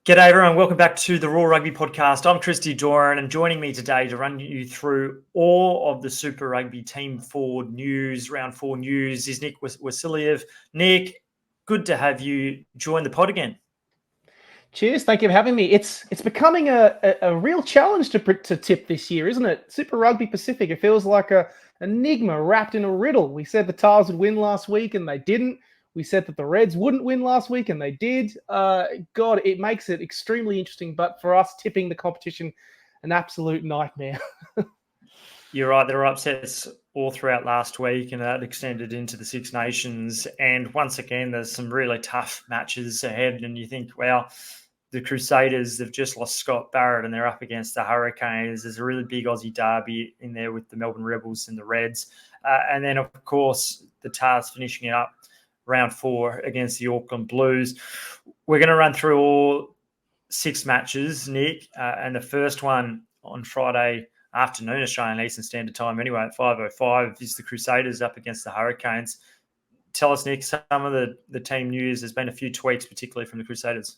G'day everyone, welcome back to the Raw Rugby Podcast. I'm Christy, Doran, and joining me today to run you through all of the Super Rugby Team 4 news, Round 4 news, is Nick Wasiliev. Nick, good to have you join the pod again. Cheers, thank you for having me. It's becoming a real challenge to tip this year, isn't it? Super Rugby Pacific, it feels like a enigma wrapped in a riddle. We said the Tars would win last week and they didn't. We said that the Reds wouldn't win last week and they did. God, it makes it extremely interesting, but for us tipping the competition, an absolute nightmare. You're right, there were upsets all throughout last week and that extended into the Six Nations. And once again, there's some really tough matches ahead and you think, well, the Crusaders, they've just lost Scott Barrett and they're up against the Hurricanes. There's a really big Aussie derby in there with the Melbourne Rebels and the Reds. And then, of course, the Tars finishing it up round 4 against the Auckland Blues. We're going to run through all 6 matches, Nick, and the first one on Friday afternoon, Australian Eastern Standard Time anyway, at 5:05 is the Crusaders up against the Hurricanes. Tell us, Nick, some of the team news. There's been a few tweaks, particularly from the Crusaders.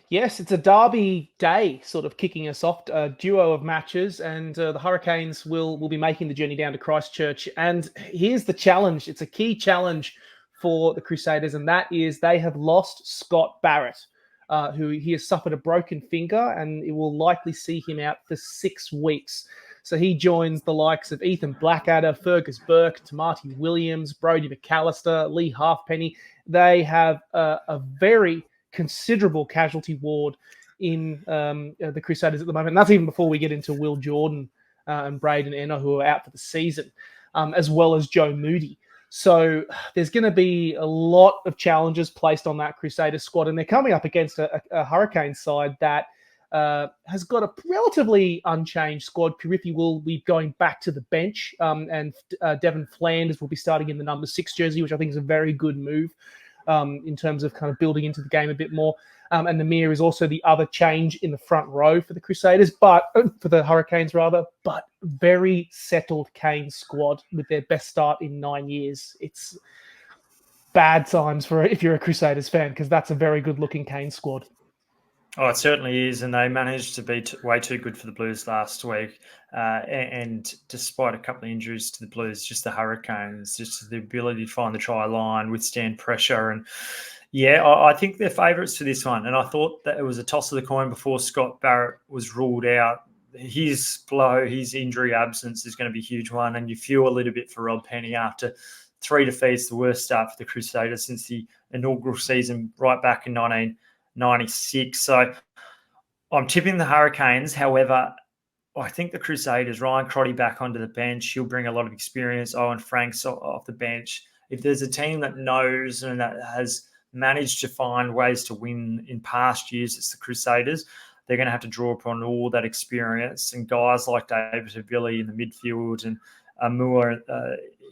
Yes, it's a derby day sort of kicking us off, a duo of matches, and the Hurricanes will be making the journey down to Christchurch. And here's the challenge. It's a key challenge for the Crusaders, and that is they have lost Scott Barrett, who he has suffered a broken finger, and it will likely see him out for 6 weeks. So he joins the likes of Ethan Blackadder, Fergus Burke, Tamati Williams, Brodie McAllister, Lee Halfpenny. They have a very considerable casualty ward in the Crusaders at the moment. And that's even before we get into Will Jordan and Braden Enner, who are out for the season, as well as Joe Moody. So there's going to be a lot of challenges placed on that Crusaders squad, and they're coming up against a Hurricane side that has got a relatively unchanged squad. Pirifi will be going back to the bench, and Devon Flanders will be starting in the number 6 jersey, which I think is a very good move in terms of kind of building into the game a bit more. And Namir is also the other change in the front row for the Crusaders, but for the Hurricanes rather, but very settled Cane squad with their best start in 9 years. It's bad times for if you're a Crusaders fan, because that's a very good looking Cane squad. Oh, it certainly is, and they managed to be way too good for the Blues last week. And despite a couple of injuries to the Blues, just the Hurricanes, just the ability to find the try line, withstand pressure. And yeah, I think they're favourites for this one. And I thought that it was a toss of the coin before Scott Barrett was ruled out. His blow, his injury absence is going to be a huge one. And you feel a little bit for Rob Penny after 3 defeats, the worst start for the Crusaders since the inaugural season right back in 1996. So I'm tipping the Hurricanes. However, I think the Crusaders, Ryan Crotty back onto the bench, he'll bring a lot of experience. Owen Franks off the bench. If there's a team that knows and that has managed to find ways to win in past years, it's the Crusaders. They're going to have to draw upon all that experience, and guys like David Havili in the midfield and Moore,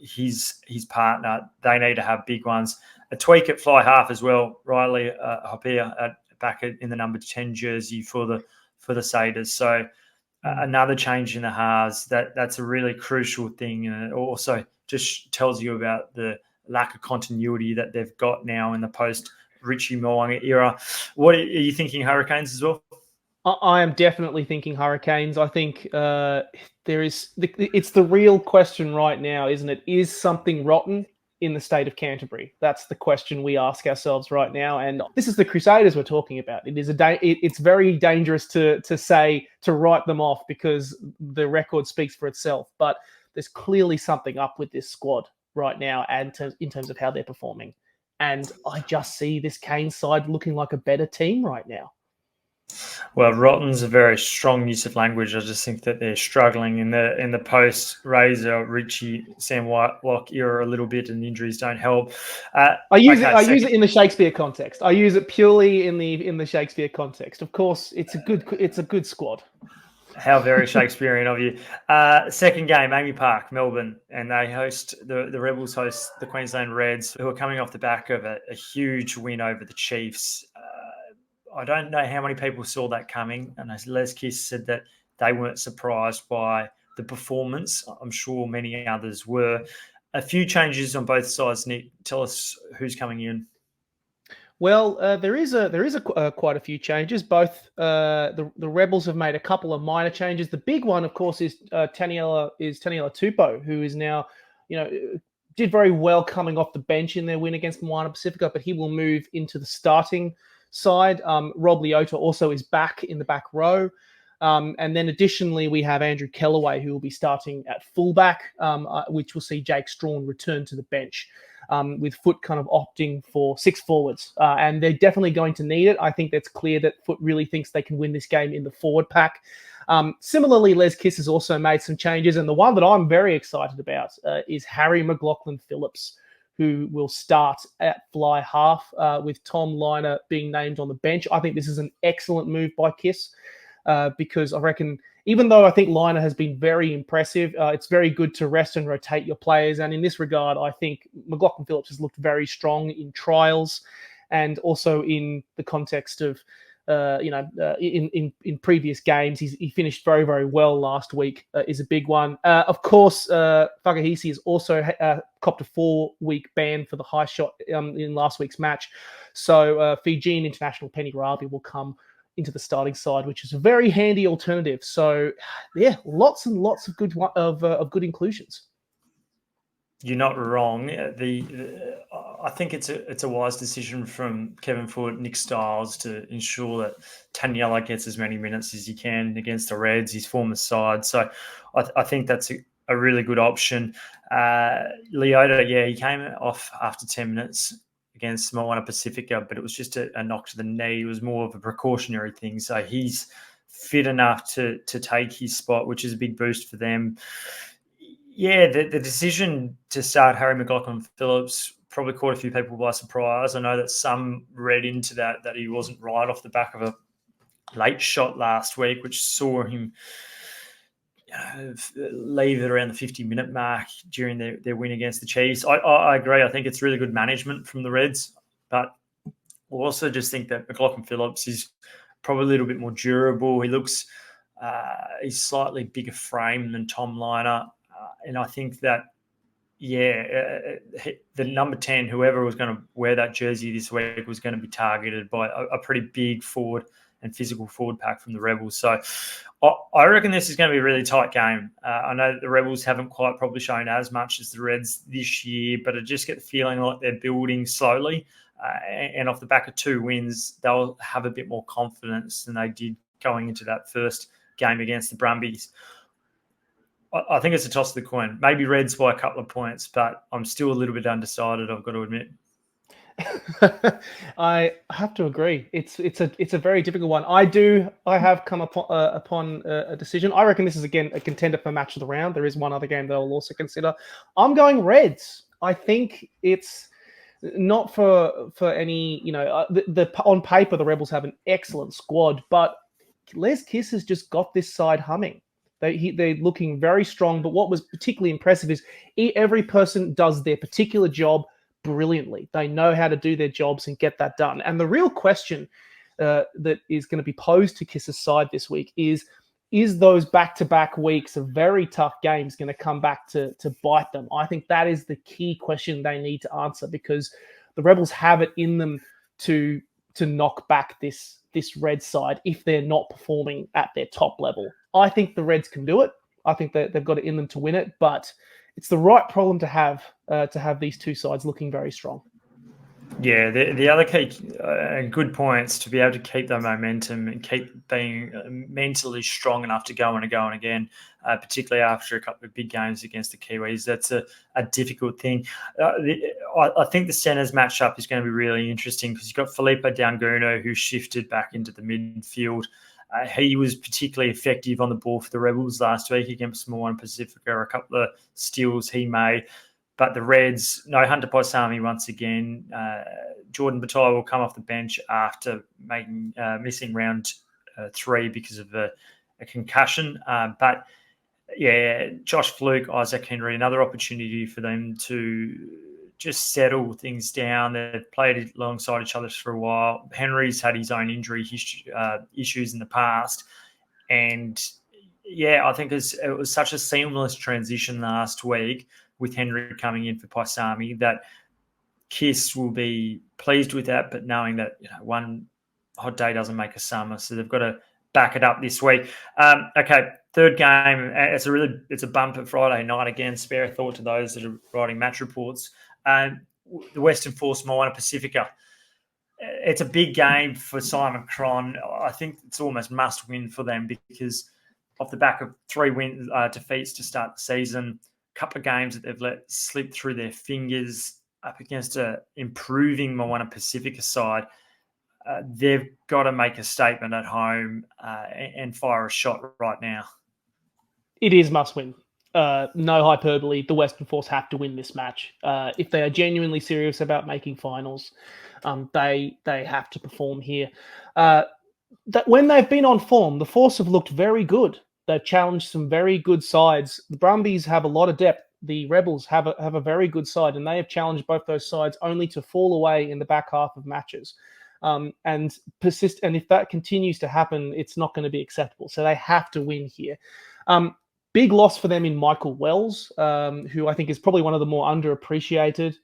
his partner, they need to have big ones. A tweak at fly half as well. Riley Hopea back in the number 10 jersey for the Satyrs. So another change in the halves. That's a really crucial thing, and it also just tells you about the lack of continuity that they've got now in the post Richie Mo'unga era. What are you thinking, Hurricanes as well? I am definitely thinking Hurricanes. I think it's the real question right now, isn't it? Is something rotten in the state of Canterbury? That's the question we ask ourselves right now. And this is the Crusaders we're talking about. It's very dangerous to write them off because the record speaks for itself. But there's clearly something up with this squad right now, and in terms of how they're performing. And I just see this Cane side looking like a better team right now. Well, rotten's a very strong use of language. I just think that they're struggling in the post Razor, Richie, Sam Whitelock era a little bit, and injuries don't help. I use it in the Shakespeare context. I use it purely in the Shakespeare context. Of course, it's a good squad. How very Shakespearean of you. Second game, Amy Park, Melbourne, and they host the Rebels host the Queensland Reds, who are coming off the back of a huge win over the Chiefs. I don't know how many people saw that coming, and as Les Kiss said that they weren't surprised by the performance. I'm sure many others were. A few changes on both sides. Nick, tell us who's coming in. Well, there is quite a few changes. Both the Rebels have made a couple of minor changes. The big one, of course, is Taniela Tupou, who is now, did very well coming off the bench in their win against Moana Pacifica, but he will move into the starting side. Rob Leota also is back in the back row. And then additionally, we have Andrew Kellaway, who will be starting at fullback, which will see Jake Strawn return to the bench, with Foot kind of opting for 6 forwards. And they're definitely going to need it. I think that's clear that Foot really thinks they can win this game in the forward pack. Similarly, Les Kiss has also made some changes. And the one that I'm very excited about is Harry McLaughlin-Phillips, who will start at fly half, with Tom Liner being named on the bench. I think this is an excellent move by Kiss. Because I reckon, even though I think Liner has been very impressive, it's very good to rest and rotate your players. And in this regard, I think McLaughlin Phillips has looked very strong in trials, and also in the context of, in previous games. He finished very, very well last week, is a big one. Of course, Whakahisi has also copped a 4-week ban for the high shot in last week's match. So Fijian international Penny Rabi will come into the starting side, which is a very handy alternative. So, yeah, lots and lots of good inclusions. You're not wrong. I think it's a wise decision from Kevin Foote, Nick Stiles, to ensure that Taniela gets as many minutes as he can against the Reds, his former side. So I think that's a really good option. Leota, he came off after 10 minutes against Moana Pacifica, but it was just a knock to the knee. It was more of a precautionary thing. So he's fit enough to take his spot, which is a big boost for them. Yeah, the decision to start Harry McLaughlin-Phillips probably caught a few people by surprise. I know that some read into that he wasn't right off the back of a late shot last week, which saw him leave it around the 50-minute mark during their win against the Chiefs. I agree. I think it's really good management from the Reds, but I also just think that McLaughlin-Phillips is probably a little bit more durable. He looks he's slightly bigger frame than Tom Liner, and I think that the number 10, whoever was going to wear that jersey this week, was going to be targeted by a pretty big forward and physical forward pack from the Rebels. So I reckon this is going to be a really tight game. I know that the Rebels haven't quite probably shown as much as the Reds this year, but I just get the feeling like they're building slowly. And off the back of 2 wins, they'll have a bit more confidence than they did going into that first game against the Brumbies. I think it's a toss of the coin. Maybe Reds by a couple of points, but I'm still a little bit undecided, I've got to admit. I have to agree. It's a very difficult one. I have come upon a decision. I reckon this is again a contender for match of the round. There is one other game that I'll also consider. I'm going Reds. I think it's not for any, on paper the Rebels have an excellent squad, but Les Kiss has just got this side humming. They're looking very strong, but what was particularly impressive is every person does their particular job brilliantly. They know how to do their jobs and get that done. And the real question that is going to be posed to Kiss's side this week is those back-to-back weeks of very tough games going to come back to bite them? I think that is the key question they need to answer, because the Rebels have it in them to knock back this Red side if they're not performing at their top level. I think the Reds can do it. I think that they've got it in them to win it, but it's the right problem to have these two sides looking very strong. Yeah, the other key good points to be able to keep that momentum and keep being mentally strong enough to go and again, particularly after a couple of big games against the Kiwis. That's a difficult thing. I think the centres matchup is going to be really interesting, because you've got Felipe Danguno, who shifted back into the midfield. He was particularly effective on the ball for the Rebels last week against Moana Pacifica. A couple of steals he made. But the Reds, no Hunter Paisami once again. Jordan Bataille will come off the bench after missing round 3 because of a concussion. But Josh Fluke, Isaac Henry, another opportunity for them to just settle things down. They've played alongside each other for a while. Henry's had his own injury issues in the past. And, I think it was such a seamless transition last week with Henry coming in for Paisami that Kiss will be pleased with that, but knowing that one hot day doesn't make a summer, so they've got to back it up this week. Okay, third game. It's a bumper Friday night again. Spare a thought to those that are writing match reports. The Western Force Moana Pacifica. It's a big game for Simon Cron. I think it's almost must win for them because off the back of 3 defeats to start the season, a couple of games that they've let slip through their fingers up against an improving Moana Pacifica side. They've got to make a statement at home and fire a shot right now. It is must win. No hyperbole. The Western Force have to win this match. If they are genuinely serious about making finals, they have to perform here. That when they've been on form, the Force have looked very good. They've challenged some very good sides. The Brumbies have a lot of depth. The Rebels have a very good side, and they have challenged both those sides only to fall away in the back half of matches. And persist. And if that continues to happen, it's not going to be acceptable. So they have to win here. Big loss for them in Michael Wells, who I think is probably one of the more underappreciated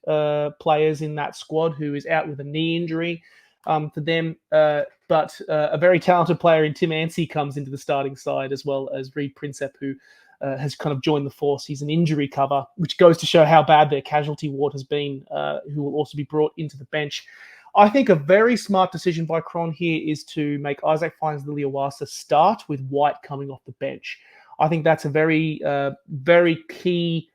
players in that squad, who is out with a knee injury for them. But a very talented player in Tim Ansey comes into the starting side, as well as Reed Princep, who has kind of joined the Force. He's an injury cover, which goes to show how bad their casualty ward has been, who will also be brought into the bench. I think a very smart decision by Cron here is to make Isaac Fines-Liliawasa start with White coming off the bench. I think that's a very, very key.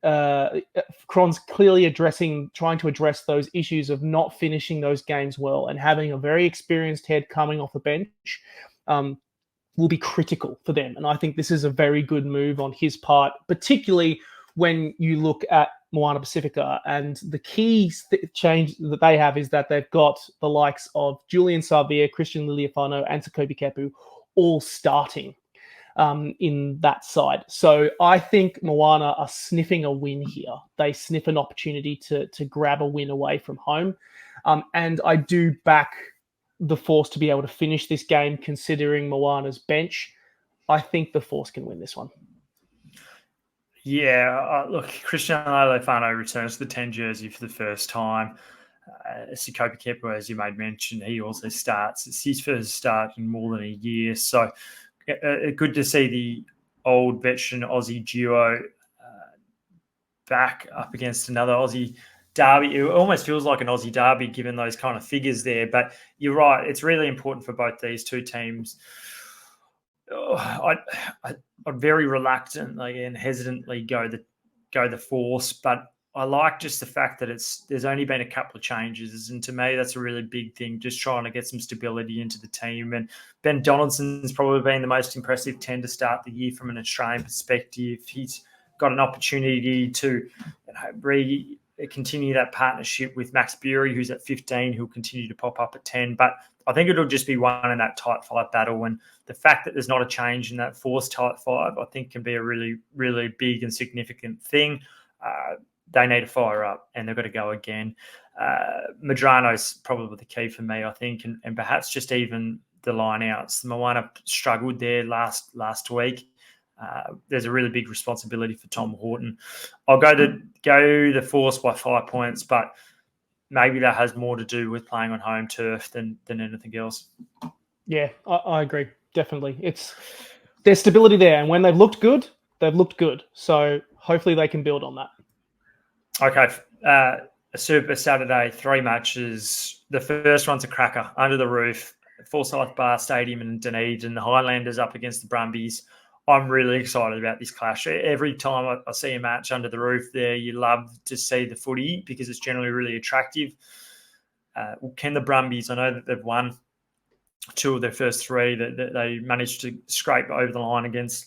Cron's clearly trying to address those issues of not finishing those games well, and having a very experienced head coming off the bench will be critical for them. And I think this is a very good move on his part, particularly when you look at Moana Pacifica. And the key change that they have is that they've got the likes of Julian Savia, Christian Liliafano, and Takobi Kepu all starting in that side. So I think Moana are sniffing a win here. They sniff an opportunity to grab a win away from home. And I do back the Force to be able to finish this game, considering Moana's bench. I think the Force can win this one. Yeah, look, Cristiano Lofano returns to the 10 jersey for the first time. Sikopi Kepu, as you made mention, he also starts. It's his first start in more than a year. So good to see the old veteran Aussie duo back up against another Aussie derby. It almost feels like an Aussie derby given those kind of figures there. But you're right, it's really important for both these two teams. I'd very reluctantly and hesitantly go the Force, but I like just the fact that there's only been a couple of changes, and to me that's a really big thing. Just trying to get some stability into the team, and Ben Donaldson's probably been the most impressive 10 to start the year from an Australian perspective. He's got an opportunity to continue that partnership with Max Bury, who's at 15, who'll continue to pop up at 10. But I think it'll just be one in that tight 5 battle. And the fact that there's not a change in that Force tight 5, I think can be a really, really big and significant thing. They need to fire up, and they've got to go again. Medrano's probably the key for me, I think, and perhaps just even the line-outs. Moana struggled there last week. There's a really big responsibility for Tom Horton. I'll go the Force by 5 points, but maybe that has more to do with playing on home turf than anything else. Yeah, I agree. Definitely. There's stability there, and when they've looked good, they've looked good. So hopefully they can build on that. Okay. A Super Saturday, 3 matches. The first one's a cracker, under the roof, Forsyth Bar Stadium in Dunedin, the Highlanders up against the Brumbies. I'm really excited about this clash. Every time I see a match under the roof there, you love to see the footy because it's generally really attractive. Can the Brumbies, I know that they've won 2 of their first 3, that they managed to scrape over the line against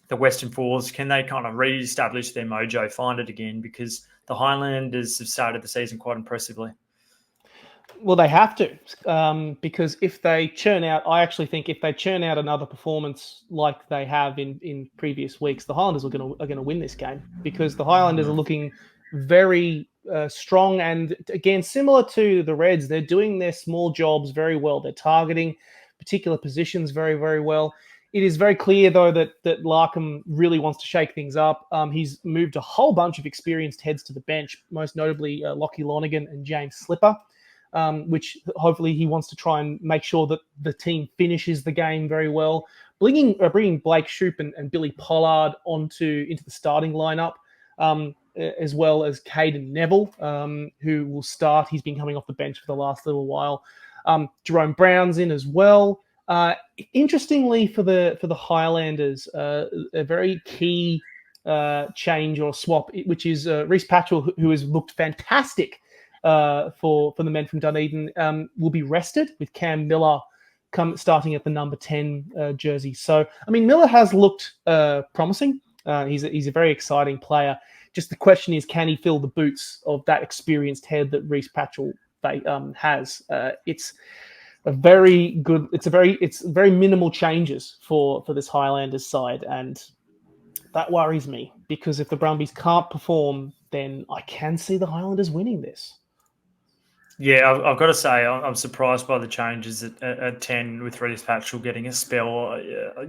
the Western Force, can they kind of re-establish their mojo, find it again? Because the Highlanders have started the season quite impressively. Well, they have to, because if they churn out, I actually think if they churn out another performance like they have in previous weeks, the Highlanders are going to win this game, because the Highlanders are looking very strong, and again, similar to the Reds, they're doing their small jobs very well. They're targeting particular positions very, very well. it is very clear, though, that Larkham really wants to shake things up. He's moved a whole bunch of experienced heads to the bench, most notably Lockie Lonergan and James Slipper, which hopefully he wants to try and make sure that the team finishes the game very well. Bringing Blake Shoup and Billy Pollard into the starting lineup, as well as Caden Neville, who will start. He's been coming off the bench for the last little while. Jerome Brown's in as well. Interestingly, for the Highlanders, a very key change or swap, which is Reece Patchell, who has looked fantastic for the men from Dunedin, will be rested, with Cam Miller starting at the number 10 jersey. So, I mean, Miller has looked promising. He's a very exciting player. Just the question is, can he fill the boots of that experienced head that Reece Patchell has? It's very minimal changes for this Highlanders side, and that worries me, because if the Brumbies can't perform, then I can see the Highlanders winning this. Yeah, I've got to say, I'm surprised by the changes at 10 with Reece Patchell getting a spell.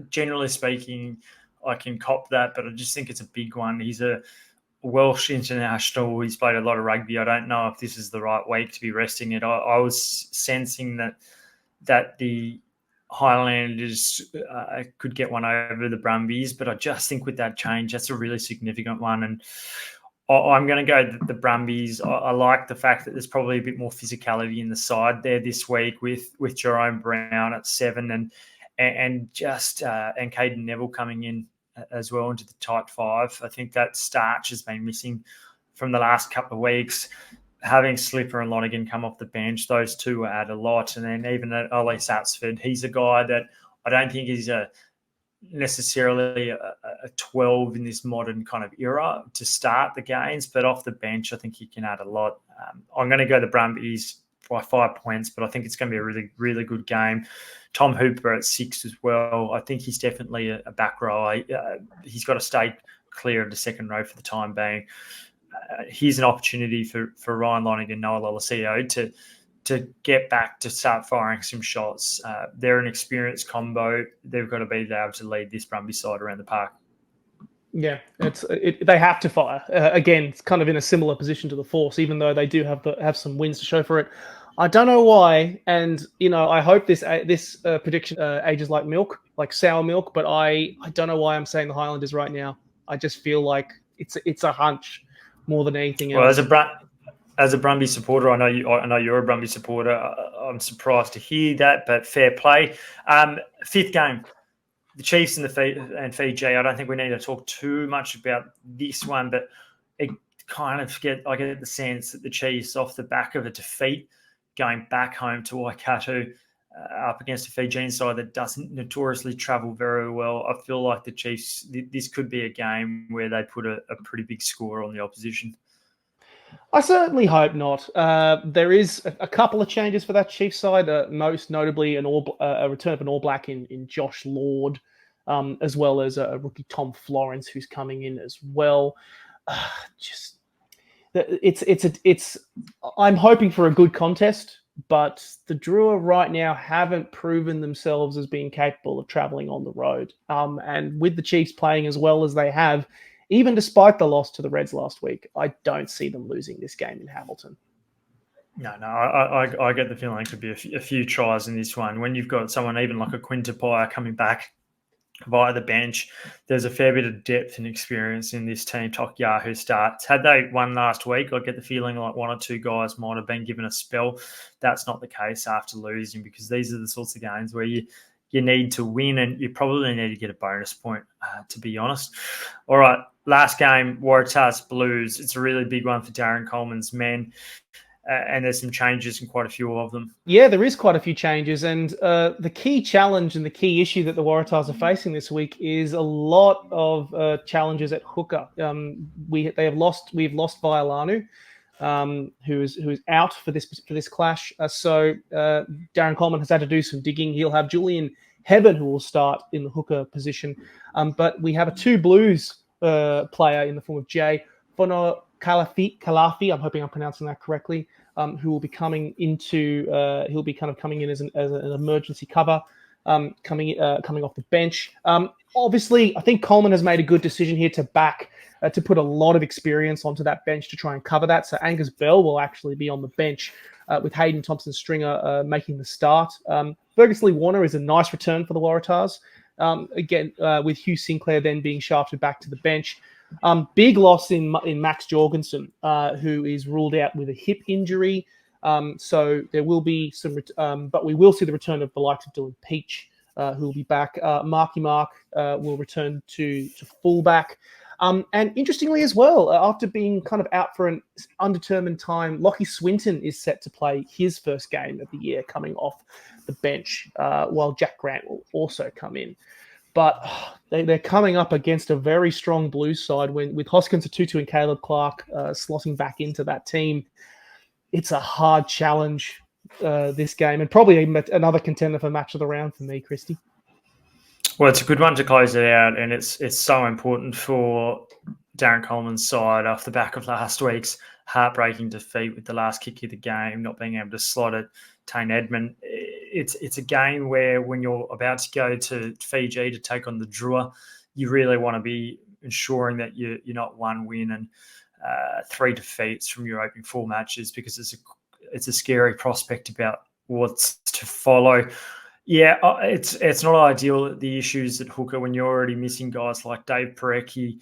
Generally speaking, I can cop that, but I just think it's a big one. He's a Welsh international. He's played a lot of rugby. I don't know if this is the right week to be resting it. I was sensing that the Highlanders could get one over the Brumbies, but I just think with that change, that's a really significant one. And I'm going to go the Brumbies. I like the fact that there's probably a bit more physicality in the side there this week with Jerome Brown at 7 and Caden Neville coming in as well into the tight 5. I think that starch has been missing from the last couple of weeks. Having Slipper and Lonergan come off the bench, those two add a lot. And then even Ollie Satsford, he's a guy that I don't think is necessarily a 12 in this modern kind of era to start the games, but off the bench, I think he can add a lot. I'm going to go the Brumbies by 5 points, but I think it's going to be a really, really good game. Tom Hooper at 6 as well. I think he's definitely a back row. He's got to stay clear of the second row for the time being. Here's an opportunity for Ryan Lonergan, Noah Lolosio to get back to start firing some shots. They're an experienced combo. They've got to be able to lead this Brumby side around the park. Yeah, they have to fire. Again, it's kind of in a similar position to the Force, even though they do have some wins to show for it. I don't know why, and I hope this prediction ages like milk, like sour milk. But I don't know why I'm saying the Highlanders right now. I just feel like it's a hunch more than anything else. Well, as a Brumby supporter, I know you're a Brumby supporter. I'm surprised to hear that, but fair play. Fifth game, the Chiefs and Fiji. I don't think we need to talk too much about this one, but it kind of I get the sense that the Chiefs, off the back of a defeat, going back home to Waikato, up against a Fijian side that doesn't notoriously travel very well. I feel like the Chiefs, this could be a game where they put a pretty big score on the opposition. I certainly hope not. There is a couple of changes for that Chiefs side, most notably a return of an All Black in Josh Lord, as well as a rookie Tom Florence who's coming in as well. I'm hoping for a good contest, but the Drua right now haven't proven themselves as being capable of traveling on the road. And with the Chiefs playing as well as they have, even despite the loss to the Reds last week, I don't see them losing this game in Hamilton. No, I get the feeling it could be a few tries in this one. When you've got someone even like a Quintapire coming back via the bench, there's a fair bit of depth and experience in this team. Tokia, who starts. Had they won last week, I get the feeling like one or two guys might have been given a spell. That's not the case after losing, because these are the sorts of games where you need to win, and you probably need to get a bonus point, to be honest. All right, last game, Waratahs Blues. It's a really big one for Darren Coleman's men, and there's some changes in quite a few of them. Yeah, there is quite a few changes, and the key challenge and the key issue that the Waratahs are facing this week is a lot of challenges at hooker. We've lost Vaialanu, who is out for this clash. So Darren Coleman has had to do some digging. He'll have Julian Heaven, who will start in the hooker position. But we have a two Blues player in the form of Jay Fono Kalafi. I'm hoping I'm pronouncing that correctly. Who will be coming into? He'll be kind of coming in as an emergency cover. coming off the bench. Obviously, I think Coleman has made a good decision here to put a lot of experience onto that bench to try and cover that. So Angus Bell will actually be on the bench with Hayden Thompson-Stringer making the start. Fergus Lee-Warner is a nice return for the Waratahs. Again, with Hugh Sinclair then being shafted back to the bench. Big loss in Max Jorgensen, who is ruled out with a hip injury. So there will be some, but we will see the return of the likes of Dylan Peach, who will be back. Marky Mark will return to fullback. And interestingly as well, after being kind of out for an undetermined time, Lockie Swinton is set to play his first game of the year coming off the bench, while Jack Grant will also come in. But they're coming up against a very strong Blues side with Hoskins, Atutu, and Caleb Clark slotting back into that team. It's a hard challenge, this game, and probably another contender for match of the round for me, Christy. Well, it's a good one to close it out, and it's so important for Darren Coleman's side off the back of last week's heartbreaking defeat with the last kick of the game, not being able to slot it. Tane Edmund. It's a game where when you're about to go to Fiji to take on the Drua, you really want to be ensuring that you're not one win and 3 defeats from your opening 4 matches, because it's a scary prospect about what's to follow. Yeah, it's not ideal, the issues at hooker when you're already missing guys like Dave Parecki,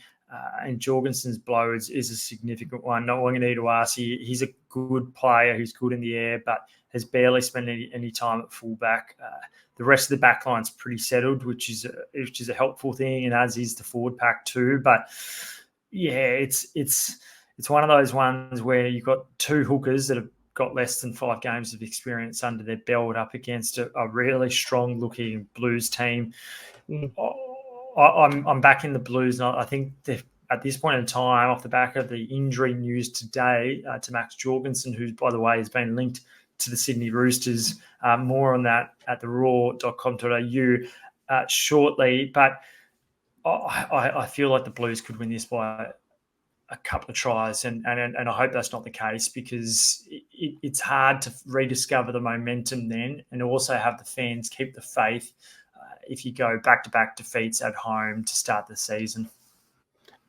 and Jorgensen's blow is a significant one. No one need to ask. He's a good player. He's good in the air, but has barely spent any time at fullback. The rest of the back line's pretty settled, which is a helpful thing, and as is the forward pack too. But yeah, it's one of those ones where you've got 2 hookers that have got less than 5 games of experience under their belt up against a really strong-looking Blues team. I'm back in the Blues, and I think at this point in time, off the back of the injury news today to Max Jorgensen, who, by the way, has been linked to the Sydney Roosters. More on that at the raw.com.au shortly. But I feel like the Blues could win this by a couple of tries, and I hope that's not the case, because it's hard to rediscover the momentum then, and also have the fans keep the faith if you go back-to-back defeats at home to start the season.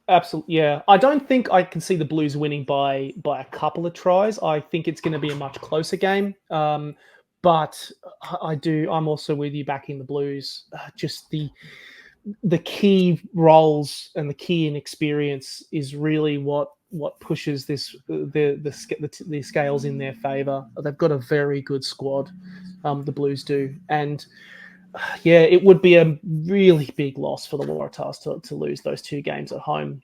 Absolutely, yeah. I don't think I can see the Blues winning by a couple of tries. I think it's going to be a much closer game. But I'm also with you backing the Blues. Just the key roles and the key inexperience is really what pushes the scales in their favour. They've got a very good squad, the Blues do, and yeah, it would be a really big loss for the Waratahs to lose those 2 games at home,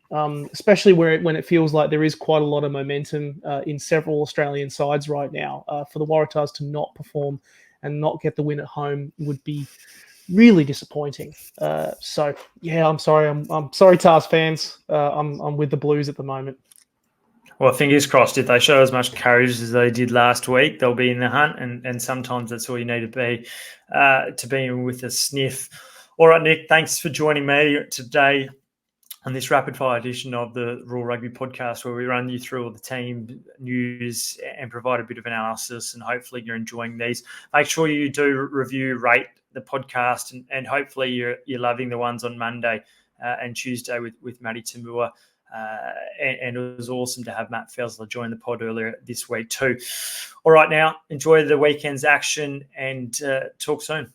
especially when it feels like there is quite a lot of momentum in several Australian sides right now. For the Waratahs to not perform and not get the win at home would be really disappointing. So yeah, I'm sorry. I'm sorry, Tars fans. I'm with the Blues at the moment. Well, fingers crossed. If they show as much courage as they did last week, they'll be in the hunt, and sometimes that's all you need to be in with a sniff. All right, Nick, thanks for joining me today on this rapid-fire edition of the Raw Rugby podcast, where we run you through all the team news and provide a bit of analysis, and hopefully you're enjoying these. Make sure you do review, rate the podcast, and hopefully you're loving the ones on Monday and Tuesday with Matty Tamua. And it was awesome to have Matt Felsler join the pod earlier this week too. All right, now enjoy the weekend's action, and talk soon.